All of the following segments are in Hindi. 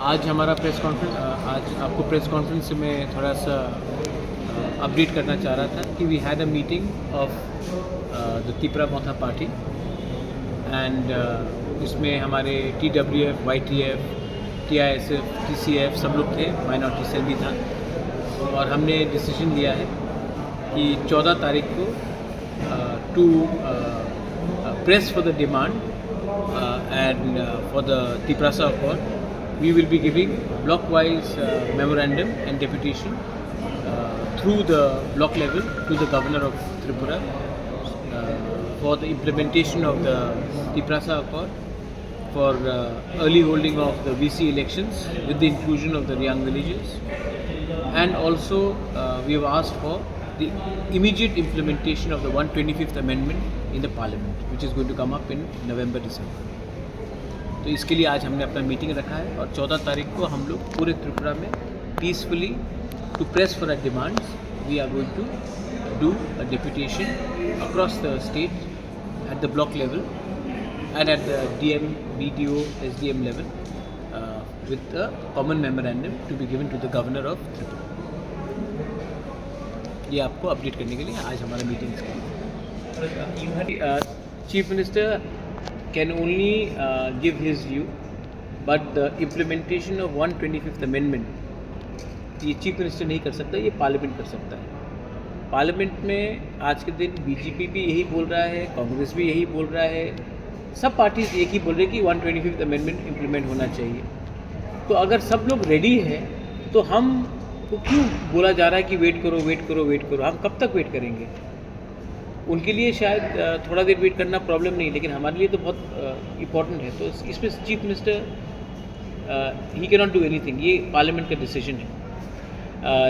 आज हमारा प्रेस कॉन्फ्रेंस आज आपको प्रेस कॉन्फ्रेंस से मैं थोड़ा सा अपडेट करना चाह रहा था कि we had a meeting of the Tripura Motha party and इसमें हमारे TWF, YTF, TISF, TCF सब लोग थे, माइनॉरिटी सेल भी था और हमने डिसीजन लिया है कि 14 तारीख को to press for the demand and for the Tiprasa Accord, we will be giving block-wise memorandum and deputation through the block level to the Governor of Tripura for the implementation of the Tiprasa Accord, for early holding of the VC elections with the inclusion of the young villages, and also we have asked for the immediate implementation of the 125th Amendment in the Parliament, which is going to come up in November-December. तो इसके लिए आज हमने अपना मीटिंग रखा है और 14 तारीख को हम लोग पूरे त्रिपुरा में peacefully to press for a demands we are going to do a deputation across the state at the block level and at the DM, BDO, SDM level with a common memorandum to be given to the Governor of Tripura. ये आपको अपडेट करने के लिए आज हमारा मीटिंग है। Chief minister can only give his view, but the implementation of 125th Amendment ये चीफ मिनिस्टर नहीं कर सकता, ये पार्लियामेंट कर सकता है। पार्लियामेंट में आज के दिन BJP भी यही बोल रहा है, कांग्रेस भी यही बोल रहा है, सब पार्टीज एक ही बोल रहे कि 125th Amendment इम्प्लीमेंट होना चाहिए। तो अगर सब लोग रेडी हैं तो हम को क्यों बोला जा रहा है कि वेट करो वेट करो वेट करो? हम कब तक वेट करेंगे? उनके लिए शायद थोड़ा देर वेट करना प्रॉब्लम नहीं, लेकिन हमारे लिए तो बहुत इम्पॉर्टेंट है। तो इसमें chief minister he can not do anything, ये पार्लियामेंट का डिसीजन है।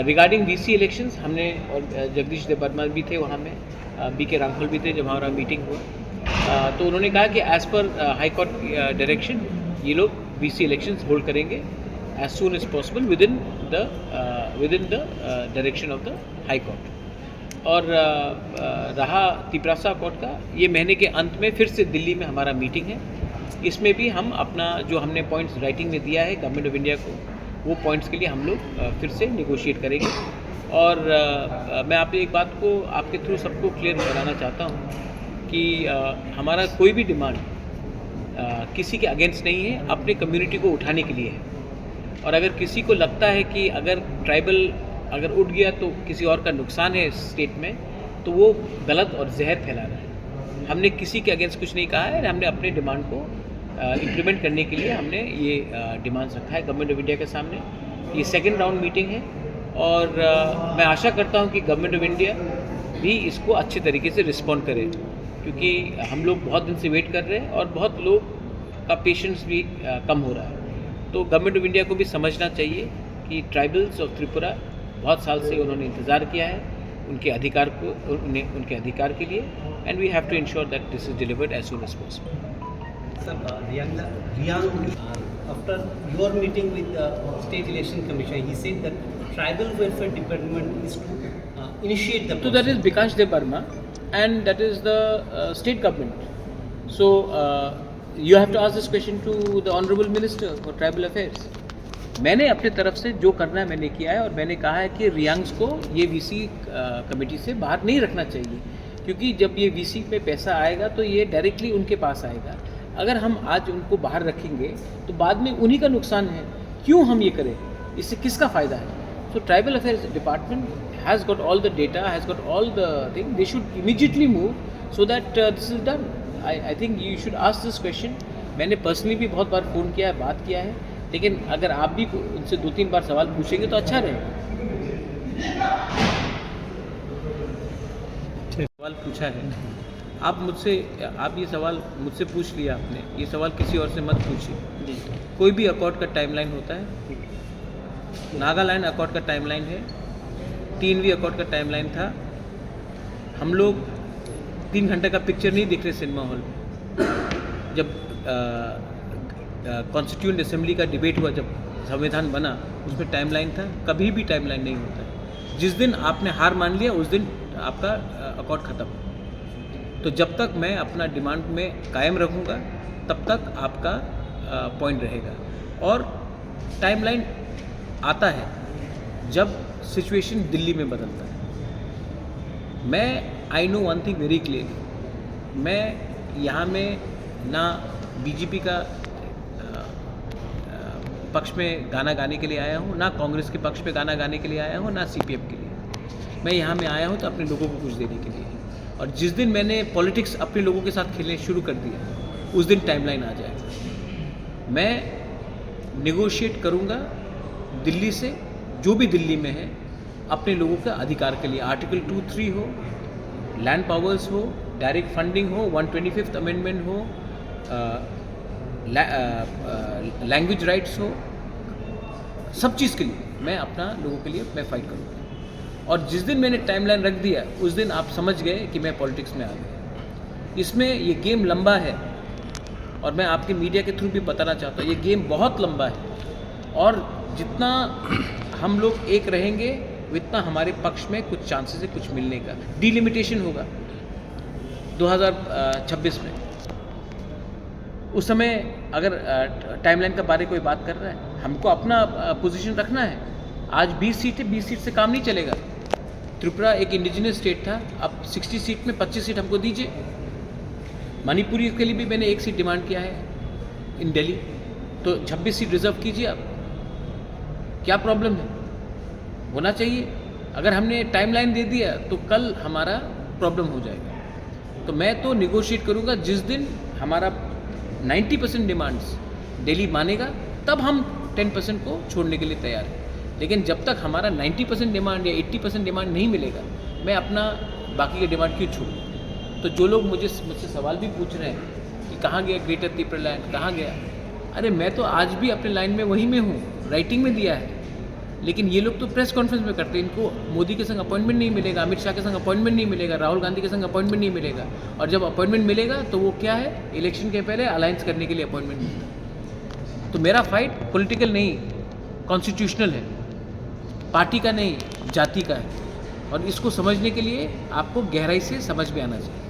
रिगार्डिंग VC इलेक्शंस हमने और जगदीश देवर्मा भी थे वहाँ में, BK रामफल भी थे जब हमारा मीटिंग हुआ। तो उन्होंने कहा कि as per high court direction ये लोग VC इलेक्शंस होल्ड करेंगे as soon as possible within the direction of the high court. और रहा तिप्रासा अकॉर्ड का, ये महीने के अंत में फिर से दिल्ली में हमारा मीटिंग है। इसमें भी हम अपना जो हमने पॉइंट्स राइटिंग में दिया है गवर्नमेंट ऑफ इंडिया को, वो पॉइंट्स के लिए हम लोग फिर से निगोशिएट करेंगे। और मैं आप एक बात को आपके थ्रू सबको क्लियर कराना चाहता हूँ कि हमारा कोई भी डिमांड किसी के अगेंस्ट नहीं है, अपने कम्युनिटी को उठाने के लिए है। और अगर किसी को लगता है कि अगर ट्राइबल अगर उठ गया तो किसी और का नुकसान है स्टेट में, तो वो गलत और जहर फैला रहा है। हमने किसी के अगेंस्ट कुछ नहीं कहा है, हमने अपने डिमांड को इम्प्लीमेंट करने के लिए हमने ये डिमांड्स रखा है गवर्नमेंट ऑफ इंडिया के सामने। ये सेकंड राउंड मीटिंग है और मैं आशा करता हूँ कि गवर्नमेंट ऑफ इंडिया भी इसको अच्छे तरीके से रिस्पॉन्ड करे, क्योंकि हम लोग बहुत दिन से वेट कर रहे हैं और बहुत लोग का पेशेंस भी कम हो रहा है। तो गवर्नमेंट ऑफ इंडिया को भी समझना चाहिए कि ट्राइबल्स ऑफ त्रिपुरा बहुत साल से उन्होंने इंतज़ार किया है उनके अधिकार को, उनके अधिकार के लिए, and we have to ensure that this is delivered as soon as possible. After your meeting with the State Election Commission, he said that Tribal Welfare Department is to initiate the process. So that is Bikash Debarma and that is the state government. So you have to ask this question to the Honorable Minister for Tribal Affairs. मैंने अपने तरफ से जो करना है मैंने किया है और मैंने कहा है कि रियांग्स को ये VC कमेटी से बाहर नहीं रखना चाहिए, क्योंकि जब ये VC पे पैसा आएगा तो ये डायरेक्टली उनके पास आएगा। अगर हम आज उनको बाहर रखेंगे तो बाद में उन्हीं का नुकसान है। क्यों हम ये करें? इससे किसका फ़ायदा है? So tribal affairs department has got all the data, has got all the thing, they should immediately move so that this is done. I think you should ask this question. मैंने पर्सनली भी बहुत बार फ़ोन किया है, बात किया है, लेकिन अगर आप भी उनसे 2-3 बार सवाल पूछेंगे तो अच्छा रहेगा। सवाल पूछा है आप मुझसे, आप ये सवाल मुझसे पूछ लिया आपने, ये सवाल किसी और से मत पूछिए। कोई भी अकॉर्ड का टाइमलाइन होता है, नागालैंड अकॉर्ड का टाइमलाइन है, 3वीं अकॉर्ड का टाइमलाइन था। हम लोग 3 घंटे का पिक्चर नहीं देख रहे सिनेमा हॉल में। जब कॉन्स्टिट्यूएंट असेंबली का डिबेट हुआ, जब संविधान बना, उसमें टाइमलाइन था। कभी भी टाइमलाइन नहीं होता है। जिस दिन आपने हार मान लिया उस दिन आपका अकॉर्ड ख़त्म। तो जब तक मैं अपना डिमांड में कायम रखूँगा तब तक आपका पॉइंट रहेगा। और टाइमलाइन आता है जब सिचुएशन दिल्ली में बदलता है। मैं I know one thing very clearly, मैं यहाँ में ना बीजेपी का पक्ष में गाना गाने के लिए आया हूँ, ना कांग्रेस के पक्ष में गाना गाने के लिए आया हूँ, ना सीपीएम के लिए। मैं यहाँ में आया हूँ तो अपने लोगों को कुछ देने के लिए। और जिस दिन मैंने पॉलिटिक्स अपने लोगों के साथ खेलने शुरू कर दिया, उस दिन टाइमलाइन आ जाएगा। मैं नेगोशिएट करूँगा दिल्ली से, जो भी दिल्ली में है, अपने लोगों के अधिकार के लिए। आर्टिकल 2-3 हो, लैंड पावर्स हो, डायरेक्ट फंडिंग हो, 125th अमेंडमेंट हो, लैंग्वेज राइट्स हो, सब चीज़ के लिए मैं अपना लोगों के लिए मैं फाइट करूँगा। और जिस दिन मैंने टाइमलाइन रख दिया, उस दिन आप समझ गए कि मैं पॉलिटिक्स में आ गया। इसमें ये गेम लंबा है, और मैं आपके मीडिया के थ्रू भी बताना चाहता हूँ, ये गेम बहुत लंबा है। और जितना हम लोग एक रहेंगे, उतना हमारे पक्ष में कुछ चांसेस है कुछ मिलने का। डिलिमिटेशन होगा 2026 में। उस समय अगर टाइमलाइन के बारे कोई बात कर रहा है, हमको अपना पोजीशन रखना है। आज 20 सीट है, 20 सीट से काम नहीं चलेगा। त्रिपुरा एक इंडिजिनस स्टेट था, अब 60 सीट में 25 सीट हमको दीजिए। मणिपुरी के लिए भी मैंने 1 सीट डिमांड किया है इन दिल्ली, तो 26 सीट रिजर्व कीजिए। अब क्या प्रॉब्लम है? होना चाहिए। अगर हमने टाइमलाइन दे दिया तो कल हमारा प्रॉब्लम हो जाएगा। तो मैं तो निगोशिएट करूँगा, जिस दिन हमारा 90% डिमांड्स दिल्ली मानेगा, तब हम 10% को छोड़ने के लिए तैयार हैं। लेकिन जब तक हमारा 90% डिमांड या 80% डिमांड नहीं मिलेगा, मैं अपना बाकी के डिमांड क्यों छोड़ूँ? तो जो लोग मुझसे सवाल भी पूछ रहे हैं कि कहाँ गया ग्रेटर त्रिपुरा लैंड, कहाँ गया? अरे मैं तो आज भी अपने लाइन में वहीं में हूँ, राइटिंग में दिया है। लेकिन ये लोग तो प्रेस कॉन्फ्रेंस में करते हैं। इनको मोदी के संग अपॉइंटमेंट नहीं मिलेगा, अमित शाह के संग अपॉइंटमेंट नहीं मिलेगा, राहुल गांधी के संग अपॉइंटमेंट नहीं मिलेगा। और जब अपॉइंटमेंट मिलेगा तो वो क्या है, इलेक्शन के पहले अलायंस करने के लिए अपॉइंटमेंट मिलता। तो मेरा फाइट पॉलिटिकल नहीं, कॉन्स्टिट्यूशनल है, पार्टी का नहीं, जाति का है। और इसको समझने के लिए आपको गहराई से समझ में आना चाहिए।